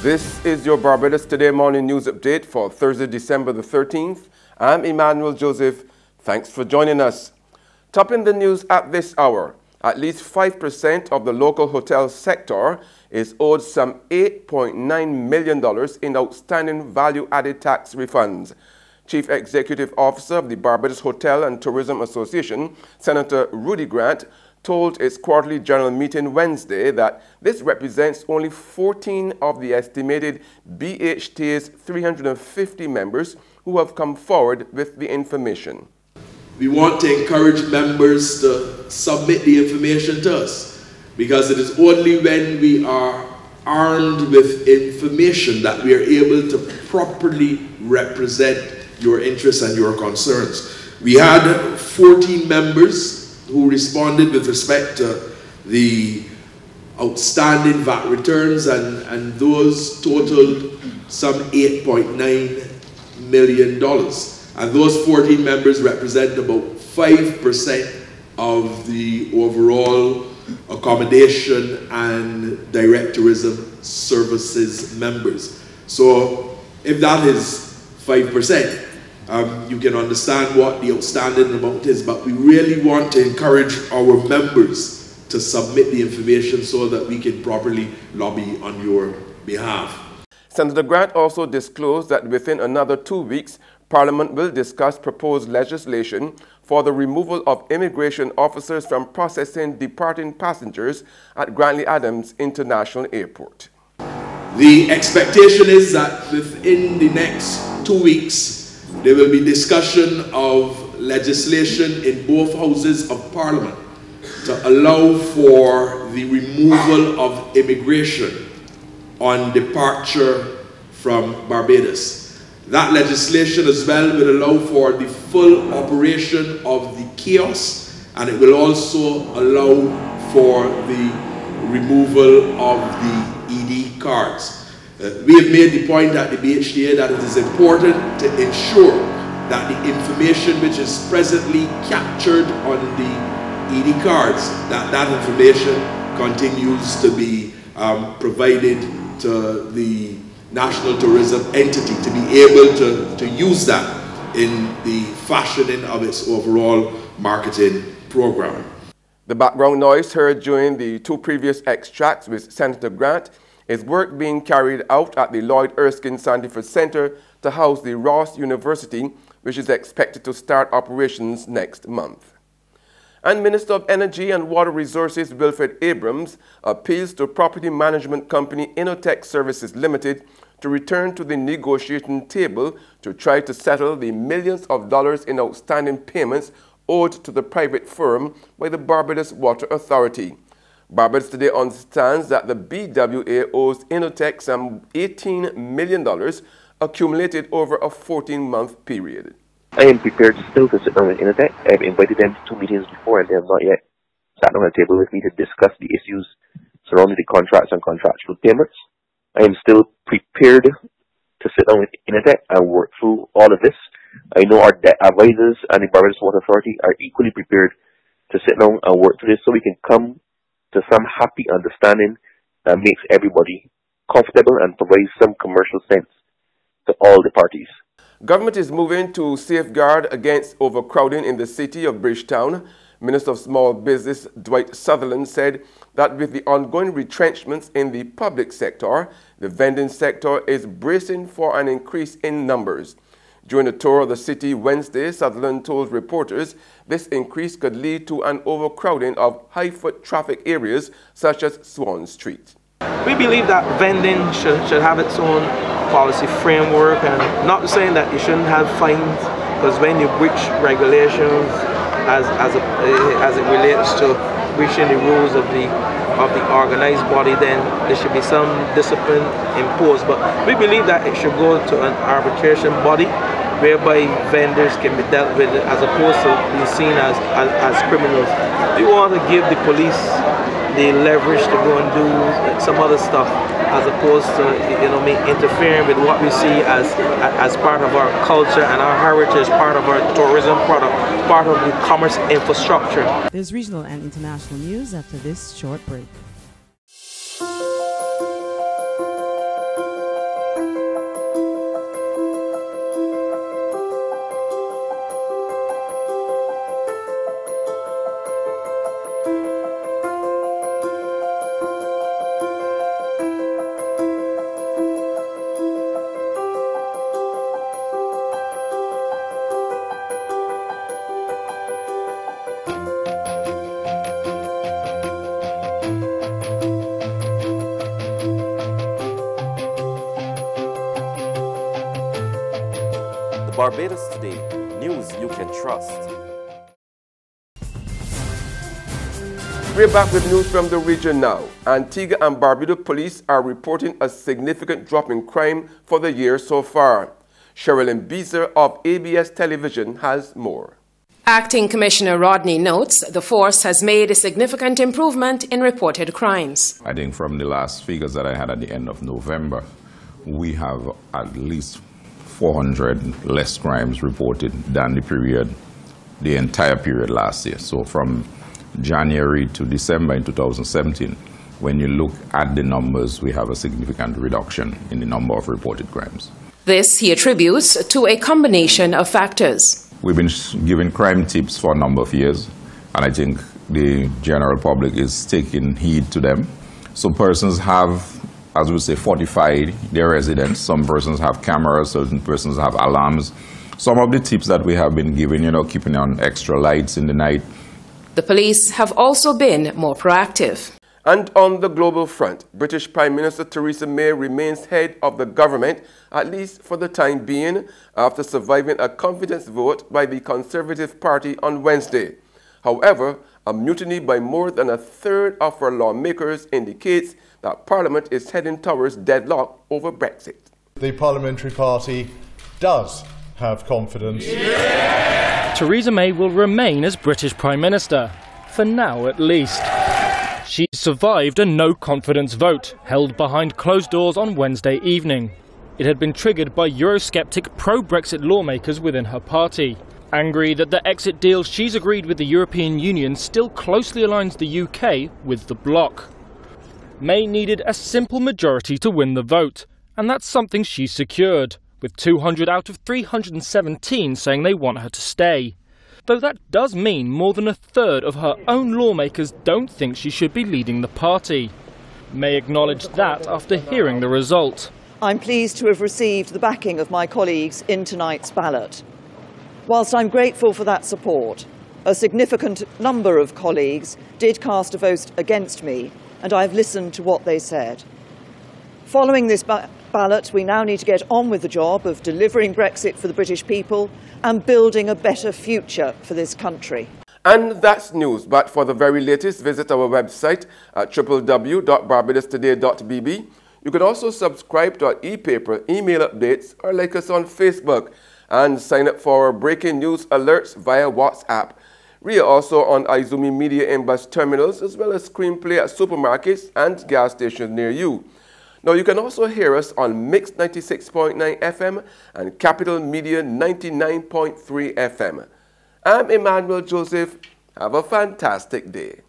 This is your Barbados Today morning news update for Thursday, December the 13th. I'm Emmanuel Joseph. Thanks for joining us. Topping the news at this hour, at least 5% of the local hotel sector is owed some $8.9 million in outstanding value-added tax refunds. Chief Executive Officer of the Barbados Hotel and Tourism Association, Senator Rudy Grant, told its quarterly general meeting Wednesday that this represents only 14 of the estimated BHT's 350 members who have come forward with the information. We want to encourage members to submit the information to us, because it is only when we are armed with information that we are able to properly represent your interests and your concerns. We had 14 members who responded with respect to the outstanding VAT returns, and those totaled some $8.9 million. And those 14 members represent about 5% of the overall accommodation and direct tourism services members. So if that is 5%, you can understand what the outstanding amount is, but we really want to encourage our members to submit the information so that we can properly lobby on your behalf. Senator Grant also disclosed that within another 2 weeks, Parliament will discuss proposed legislation for the removal of immigration officers from processing departing passengers at Grantley Adams International Airport. The expectation is that within the next 2 weeks, there will be discussion of legislation in both houses of Parliament to allow for the removal of immigration on departure from Barbados. That legislation as well will allow for the full operation of the kiosk, and it will also allow for the removal of the ED cards. We have made the point at the BHTA that it is important to ensure that the information which is presently captured on the ED cards, that information continues to be provided to the National Tourism Entity to be able to use that in the fashioning of its overall marketing program. The background noise heard during the two previous extracts with Senator Grant is work being carried out at the Lloyd Erskine Sandifer Center to house the Ross University, which is expected to start operations next month. And Minister of Energy and Water Resources Wilfred Abrams appeals to property management company Innotech Services Limited to return to the negotiating table to try to settle the millions of dollars in outstanding payments owed to the private firm by the Barbados Water Authority. Barbados Today understands that the BWA owes Innotech some $18 million accumulated over a 14-month period. I am prepared still to sit down with Innotech. I have invited them to 2 meetings before, and they have not yet sat down at the table with me to discuss the issues surrounding the contracts and contractual payments. I am still prepared to sit down with Innotech and work through all of this. I know our debt advisors and the Barbados Water Authority are equally prepared to sit down and work through this so we can come to some happy understanding that makes everybody comfortable and provides some commercial sense to all the parties. Government is moving to safeguard against overcrowding in the city of Bridgetown. Minister of Small Business Dwight Sutherland said that with the ongoing retrenchments in the public sector, the vending sector is bracing for an increase in numbers. During a tour of the city Wednesday, Sutherland told reporters this increase could lead to an overcrowding of high-foot traffic areas such as Swan Street. We believe that vending should have its own policy framework, and not saying that you shouldn't have fines, because when you breach regulations as it relates to breaching the rules of the organized body, then there should be some discipline imposed. But we believe that it should go to an arbitration body whereby vendors can be dealt with as opposed to being seen as criminals. We want to give the police the leverage to go and do some other stuff as opposed to interfering with what we see as part of our culture and our heritage, part of our tourism product, part of the commerce infrastructure. There's regional and international news after this short break. Barbados Today, news you can trust. We're back with news from the region now. Antigua and Barbados police are reporting a significant drop in crime for the year so far. Sherilyn Beezer of ABS Television has more. Acting Commissioner Rodney notes the force has made a significant improvement in reported crimes. I think from the last figures that I had at the end of November, we have at least 400 less crimes reported than the entire period last year. So from January to December in 2017, when you look at the numbers, we have a significant reduction in the number of reported crimes. This he attributes to a combination of factors. We've been giving crime tips for a number of years, and I think the general public is taking heed to them. Some persons have, as we say, fortified their residence. Some persons have cameras, certain persons have alarms. Some of the tips that we have been giving, keeping on extra lights in the night. The police have also been more proactive. And on the global front, British Prime Minister Theresa May remains head of the government, at least for the time being, after surviving a confidence vote by the Conservative Party on Wednesday. However, a mutiny by more than a third of her lawmakers indicates that Parliament is heading towards deadlock over Brexit. The Parliamentary Party does have confidence. Yeah! Theresa May will remain as British Prime Minister, for now at least. She survived a no-confidence vote held behind closed doors on Wednesday evening. It had been triggered by Eurosceptic pro-Brexit lawmakers within her party, angry that the exit deal she's agreed with the European Union still closely aligns the UK with the bloc. May needed a simple majority to win the vote, and that's something she secured, with 200 out of 317 saying they want her to stay. Though that does mean more than a third of her own lawmakers don't think she should be leading the party. May acknowledged that after hearing the result. I'm pleased to have received the backing of my colleagues in tonight's ballot. Whilst I'm grateful for that support, a significant number of colleagues did cast a vote against me, and I've listened to what they said. Following this ballot, we now need to get on with the job of delivering Brexit for the British people and building a better future for this country. And that's news, but for the very latest, visit our website at www.barbadostoday.bb. You can also subscribe to our e-paper, email updates, or like us on Facebook, and sign up for our breaking news alerts via WhatsApp. We are also on Izumi Media in bus terminals, as well as screenplay at supermarkets and gas stations near you. Now, you can also hear us on Mix 96.9 FM and Capital Media 99.3 FM. I'm Emmanuel Joseph. Have a fantastic day.